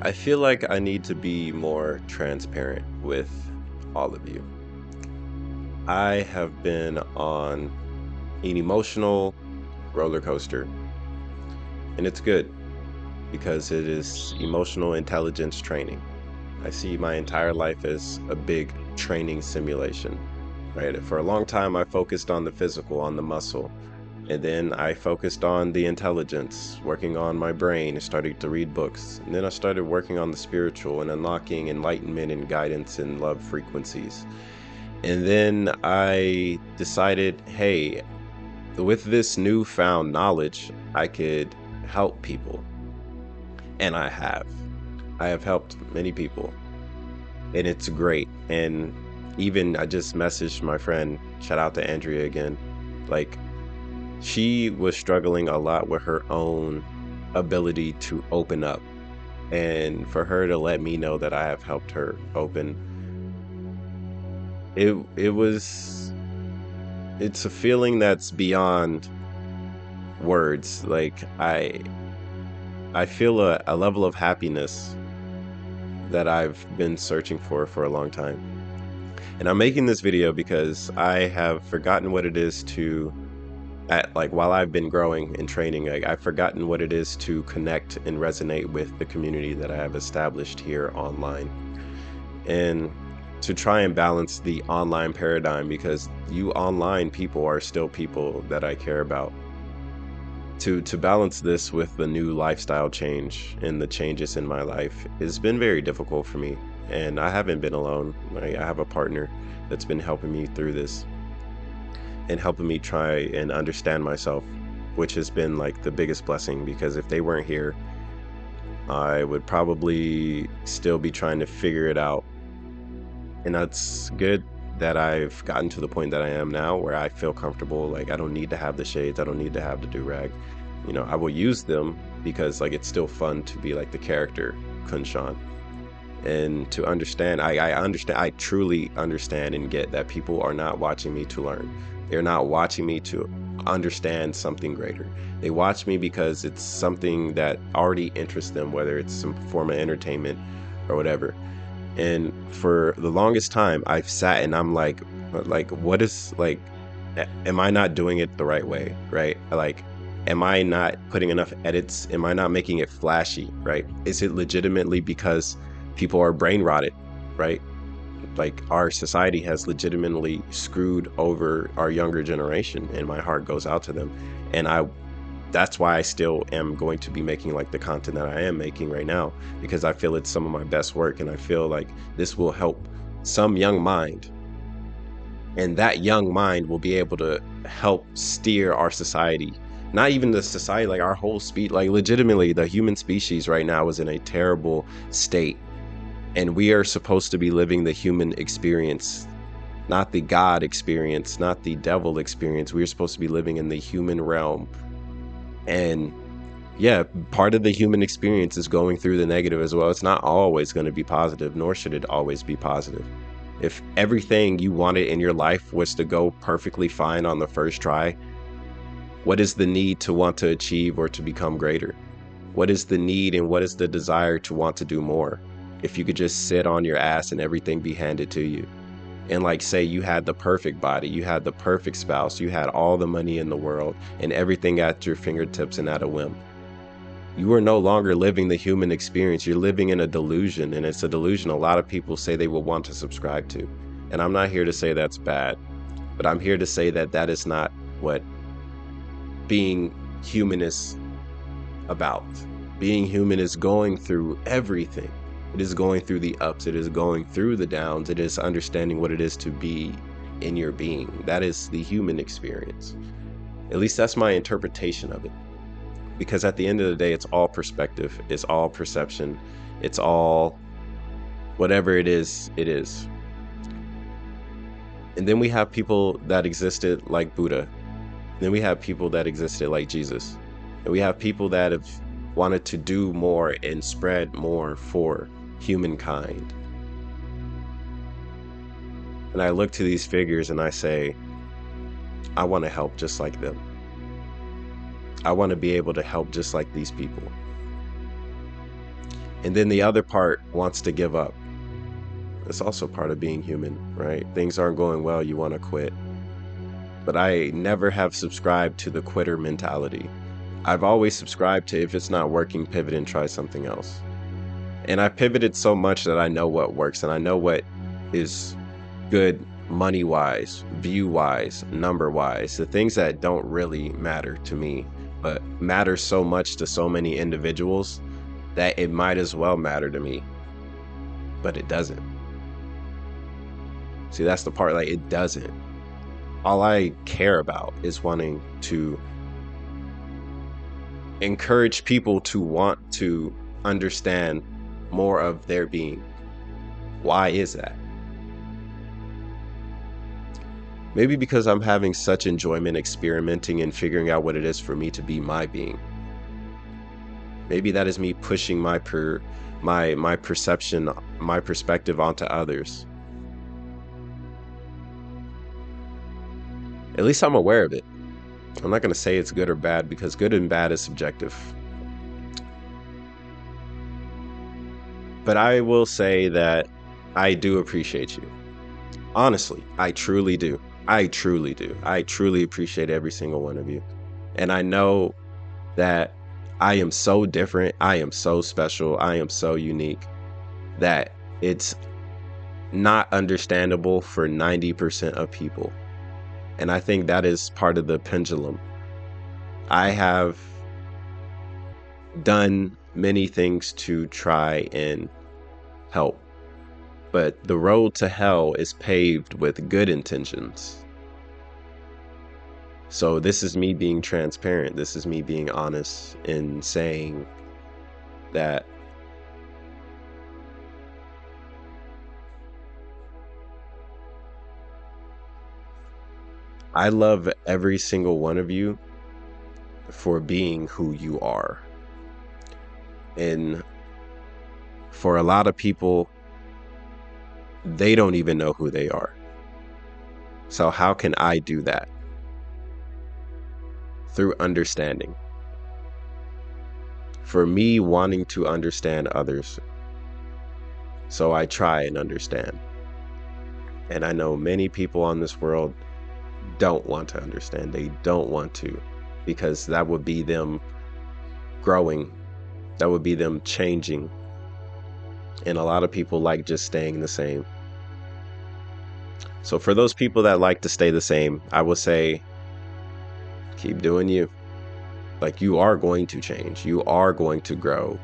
I feel like I need to be more transparent with all of you. I have been on an emotional roller coaster, and it's good because it is emotional intelligence training. I see my entire life as a big training simulation, right? For a long time, I focused on the physical, on the muscle, and then I focused on the intelligence, working on my brain and starting to read books. And then I started working on the spiritual and unlocking enlightenment and guidance and love frequencies. And then I decided, hey, with this newfound knowledge, I could help people. And I have. I have helped many people. And it's great. And even I just messaged my friend, shout out to Andrea again. Like, she was struggling a lot with her own ability to open up. And for her to let me know that I have helped her open, it was it's a feeling that's beyond words. Like I feel a level of happiness that I've been searching for a long time. And I'm making this video because I have forgotten what it is to while I've been growing and training, I've forgotten what it is to connect and resonate with the community that I have established here online, and to try and balance the online paradigm, because you online people are still people that I care about. To balance this with the new lifestyle change and the changes in my life has been very difficult for me, and I haven't been alone. I have a partner that's been helping me through this and helping me try and understand myself, which has been like the biggest blessing, because if they weren't here, I would probably still be trying to figure it out. And that's good that I've gotten to the point that I am now, where I feel comfortable. Like, I don't need to have the shades, I don't need to have the do-rag. I will use them because like it's still fun to be like the character KhunShawn, and to understand, I understand, I truly understand and get that people are not watching me to learn. They're not watching me to understand something greater. They watch me because it's something that already interests them, whether it's some form of entertainment or whatever. And for the longest time, I've sat and I'm like, what is, like, am I not doing it the right way, right? Like, am I not putting enough edits? Am I not making it flashy, right? Is it legitimately because people are brain rotted, right? Like, our society has legitimately screwed over our younger generation, and my heart goes out to them. And that's why I still am going to be making like the content that I am making right now, because I feel it's some of my best work, and I feel like this will help some young mind, and that young mind will be able to help steer our society. Not even the society, like our whole speed, like legitimately the human species right now is in a terrible state. And we are supposed to be living the human experience, not the God experience, not the devil experience. We're supposed to be living in the human realm. And yeah, part of the human experience is going through the negative as well. It's not always going to be positive, nor should it always be positive. If everything you wanted in your life was to go perfectly fine on the first try, what is the need to want to achieve or to become greater? What is the need and what is the desire to want to do more if you could just sit on your ass and everything be handed to you? And like, say you had the perfect body, you had the perfect spouse, you had all the money in the world and everything at your fingertips and at a whim. You are no longer living the human experience. You're living in a delusion, and it's a delusion a lot of people say they will want to subscribe to. And I'm not here to say that's bad, but I'm here to say that that is not what being human is about. Being human is going through everything. It is going through the ups, it is going through the downs, it is understanding what it is to be in your being. That is the human experience. At least that's my interpretation of it. Because at the end of the day, it's all perspective, it's all perception, it's all whatever it is, it is. And then we have people that existed like Buddha. Then we have people that existed like Jesus. And we have people that have wanted to do more and spread more for humankind. And I look to these figures and I say, I want to help just like them. I want to be able to help just like these people. And then the other part wants to give up. It's also part of being human, right? Things aren't going well, you want to quit. But I never have subscribed to the quitter mentality. I've always subscribed to, if it's not working, pivot and try something else. And I pivoted so much that I know what works, and I know what is good money wise, view wise, number wise, the things that don't really matter to me, but matter so much to so many individuals that it might as well matter to me, but it doesn't. See, that's the part, like, it doesn't. All I care about is wanting to encourage people to want to understand more of their being. Why is that? Maybe because I'm having such enjoyment experimenting and figuring out what it is for me to be my being. Maybe that is me pushing my perception, my perspective onto others. At least I'm aware of it. I'm not going to say it's good or bad, because good and bad is subjective. But I will say that I do appreciate you. Honestly, I truly do. I truly do. I truly appreciate every single one of you. And I know that I am so different. I am so special. I am so unique that it's not understandable for 90% of people. And I think that is part of the pendulum. I have done many things to try and help, but the road to hell is paved with good intentions. So this is me being transparent. This is me being honest in saying that I love every single one of you for being who you are. And for a lot of people, they don't even know who they are. So how can I do that? Through understanding. For me, wanting to understand others. So I try and understand. And I know many people on this world don't want to understand. They don't want to, because that would be them growing. That would be them changing. And a lot of people like just staying the same. So for those people that like to stay the same, I would say, keep doing you. Like, you are going to change. You are going to grow.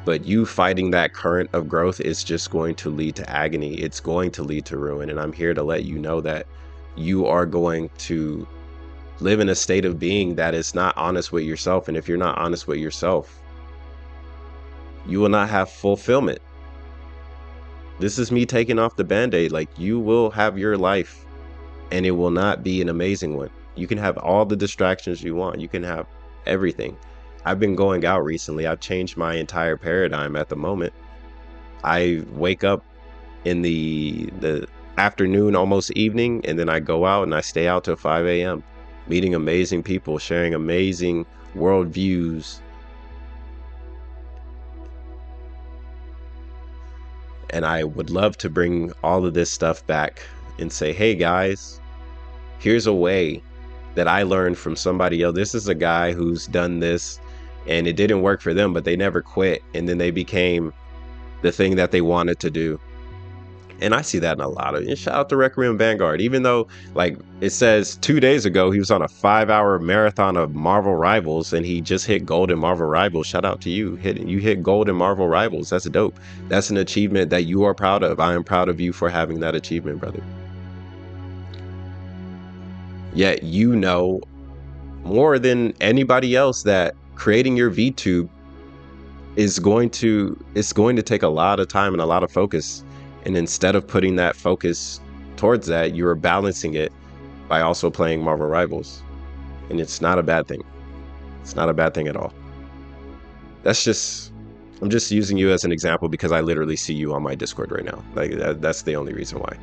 But you fighting that current of growth is just going to lead to agony. It's going to lead to ruin. And I'm here to let you know that you are going to live in a state of being that is not honest with yourself. And if you're not honest with yourself, you will not have fulfillment. This is me taking off the band-aid. Like, you will have your life, and it will not be an amazing one. You can have all the distractions you want. You can have everything. I've been going out recently. I've changed my entire paradigm at the moment. I wake up in the afternoon, almost evening, and then I go out and I stay out till 5 a.m. meeting amazing people, sharing amazing worldviews. And I would love to bring all of this stuff back and say, hey guys, here's a way that I learned from somebody else. This is a guy who's done this and it didn't work for them, but they never quit. And then they became the thing that they wanted to do. And I see that in a lot of, and shout out to Requiem Vanguard, even though, like, it says 2 days ago, he was on a 5-hour marathon of Marvel Rivals and he just hit gold in Marvel Rivals. Shout out to you. You hit gold in Marvel Rivals. That's dope. That's an achievement that you are proud of. I am proud of you for having that achievement, brother. Yet you know more than anybody else that creating your VTube is going to take a lot of time and a lot of focus. And instead of putting that focus towards that, you are balancing it by also playing Marvel Rivals. And it's not a bad thing. It's not a bad thing at all. I'm just using you as an example because I literally see you on my Discord right now. Like, that's the only reason why.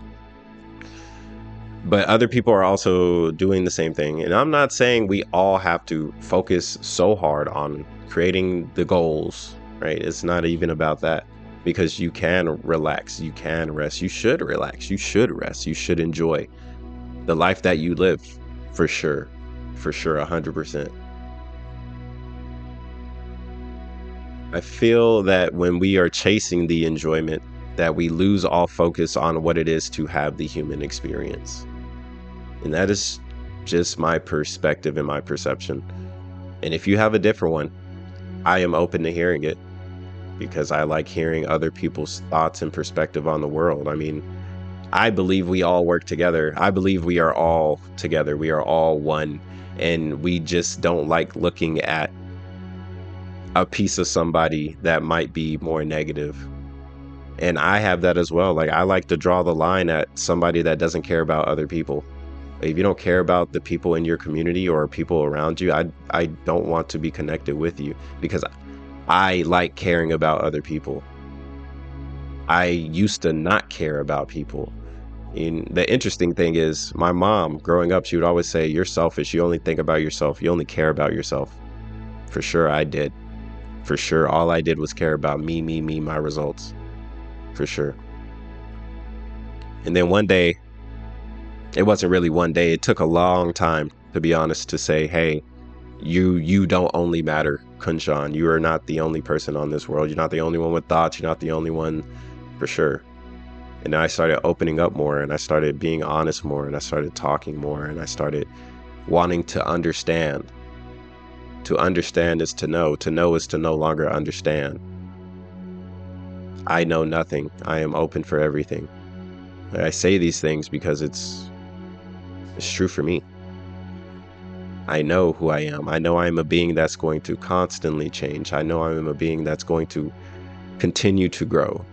But other people are also doing the same thing. And I'm not saying we all have to focus so hard on creating the goals right? It's not even about that, because you can relax, you can rest, you should relax, you should rest, you should enjoy the life that you live, for sure, 100%. I feel that when we are chasing the enjoyment, that we lose all focus on what it is to have the human experience. And that is just my perspective and my perception. And if you have a different one, I am open to hearing it, because I like hearing other people's thoughts and perspective on the world. I mean, I believe we all work together. I believe we are all together. We are all one. And we just don't like looking at a piece of somebody that might be more negative. And I have that as well. Like, I like to draw the line at somebody that doesn't care about other people. If you don't care about the people in your community or people around you, I don't want to be connected with you, because I like caring about other people. I used to not care about people. And the interesting thing is, my mom growing up, she would always say, "You're selfish. You only think about yourself. You only care about yourself." For sure, I did. For sure, all I did was care about me, my results. For sure. And then one day, it wasn't really one day, it took a long time, to be honest, to say, "Hey, you don't only matter, KhunShawn. You are not the only person on this world. You're not the only one with thoughts. You're not the only one," for sure. And I started opening up more, and I started being honest more, and I started talking more, and I started wanting to understand. To understand is to know. To know is to no longer understand. I know nothing. I am open for everything. I say these things because it's true for me. I know who I am. I know I am a being that's going to constantly change. I know I am a being that's going to continue to grow.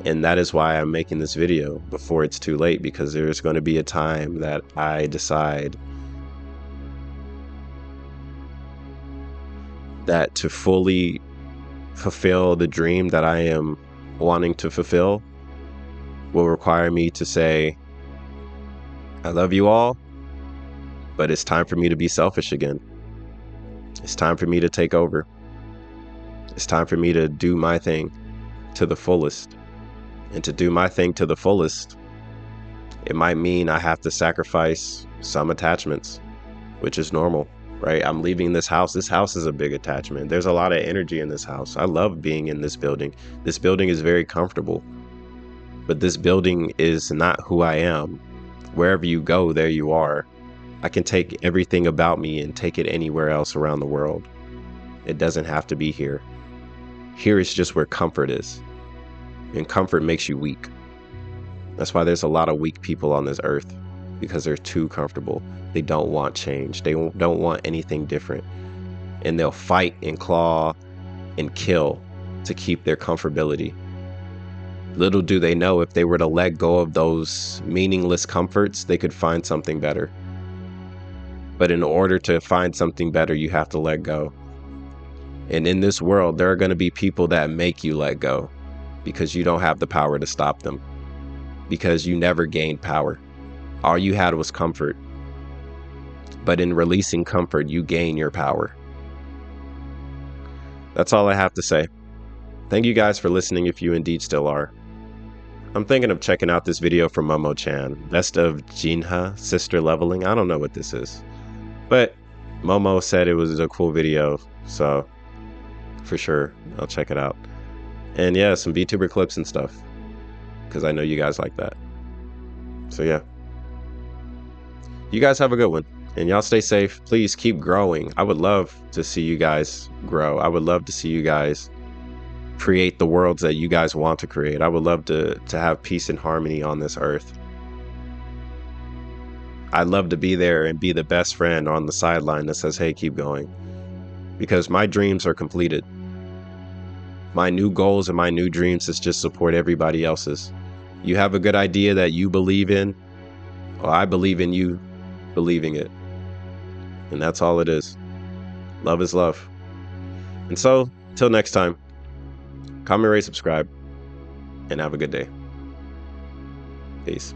And that is why I'm making this video before it's too late, because there's going to be a time that I decide that to fully fulfill the dream that I am wanting to fulfill will require me to say, "I love you all, but it's time for me to be selfish again. It's time for me to take over. It's time for me to do my thing to the fullest." And to do my thing to the fullest, it might mean I have to sacrifice some attachments, which is normal, right? I'm leaving this house. This house is a big attachment. There's a lot of energy in this house. I love being in this building. This building is very comfortable, but this building is not who I am. Wherever you go, there you are. I can take everything about me and take it anywhere else around the world. It doesn't have to be here. Here is just where comfort is. And comfort makes you weak. That's why there's a lot of weak people on this earth, because they're too comfortable. They don't want change. They don't want anything different. And they'll fight and claw and kill to keep their comfortability. Little do they know, if they were to let go of those meaningless comforts, they could find something better. But in order to find something better, you have to let go. And in this world, there are going to be people that make you let go, because you don't have the power to stop them, because you never gained power. All you had was comfort. But in releasing comfort, you gain your power. That's all I have to say. Thank you guys for listening, if you indeed still are. I'm thinking of checking out this video from Momo-chan, Best of Jinha, Sister Leveling. I don't know what this is, but Momo said it was a cool video, so for sure, I'll check it out. And yeah, some VTuber clips and stuff, because I know you guys like that. So yeah. You guys have a good one. And y'all stay safe. Please keep growing. I would love to see you guys grow. I would love to see you guys create the worlds that you guys want to create. I would love to have peace and harmony on this earth. I'd love to be there and be the best friend on the sideline that says, "Hey, keep going." Because my dreams are completed. My new goals and my new dreams is just support everybody else's. You have a good idea that you believe in, well, I believe in you believing it. And that's all it is. Love is love. And so, till next time, comment, rate, subscribe, and have a good day. Peace.